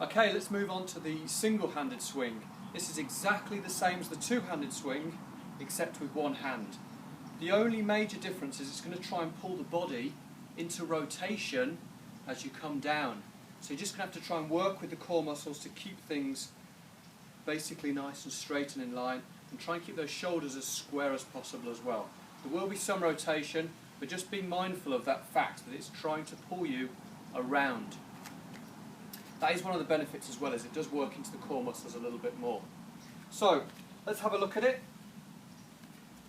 Okay, let's move on to the single-handed swing. This is exactly the same as the two-handed swing, except with one hand. The only major difference is it's going to try and pull the body into rotation as you come down. So you're just going to have to try and work with the core muscles to keep things basically nice and straight and in line, and try and keep those shoulders as square as possible as well. There will be some rotation, but just be mindful of that fact that it's trying to pull you around. That is one of the benefits as well, as it does work into the core muscles a little bit more. So, let's have a look at it.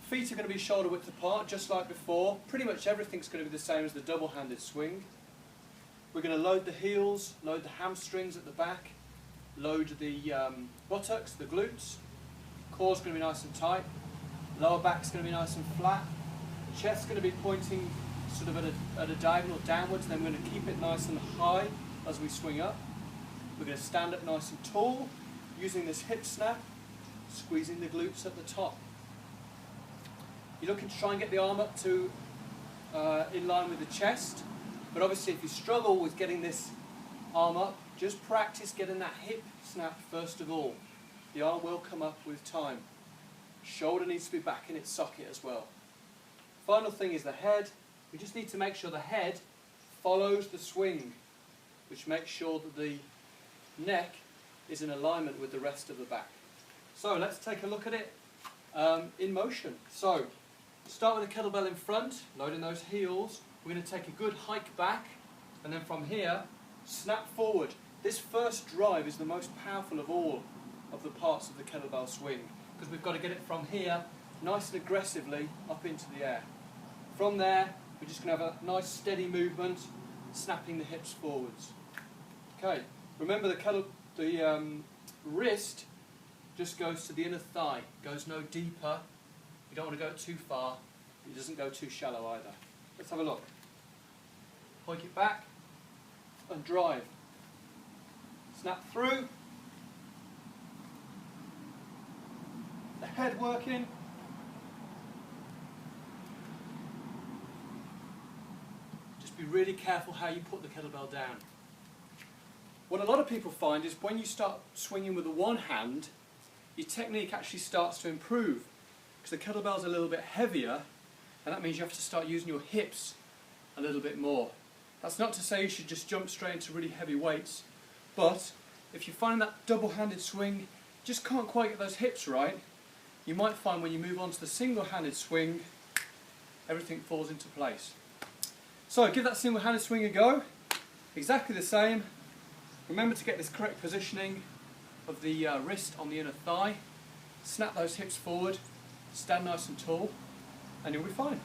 Feet are going to be shoulder width apart, just like before. Pretty much everything's going to be the same as the double-handed swing. We're going to load the heels, load the hamstrings at the back, load the buttocks, the glutes. Core's going to be nice and tight. Lower back's going to be nice and flat. Chest's going to be pointing sort of at a diagonal downwards, and then we're going to keep it nice and high as we swing up. We're going to stand up nice and tall, using this hip snap, squeezing the glutes at the top. You're looking to try and get the arm up to in line with the chest, but obviously if you struggle with getting this arm up, just practice getting that hip snap first of all. The arm will come up with time. Shoulder needs to be back in its socket as well. Final thing is the head. We just need to make sure the head follows the swing, which makes sure that the neck is in alignment with the rest of the back. So let's take a look at it in motion. So start with a kettlebell in front, loading those heels. We're going to take a good hike back, and then from here snap forward. This first drive is the most powerful of all of the parts of the kettlebell swing, because we've got to get it from here nice and aggressively up into the air. From there we're just going to have a nice steady movement, snapping the hips forwards. Okay, remember the wrist just goes to the inner thigh, goes no deeper. You don't want to go too far, it doesn't go too shallow either. Let's have a look. Point it back and drive. Snap through. The head working. Just be really careful how you put the kettlebell down. What a lot of people find is when you start swinging with the one hand, your technique actually starts to improve, because the kettlebell's a little bit heavier, and that means you have to start using your hips a little bit more. That's not to say you should just jump straight into really heavy weights, but if you find that double-handed swing just can't quite get those hips right, you might find when you move on to the single-handed swing, everything falls into place. So give that single-handed swing a go. Exactly the same. Remember to get this correct positioning of the wrist on the inner thigh. Snap those hips forward, stand nice and tall, and you'll be fine.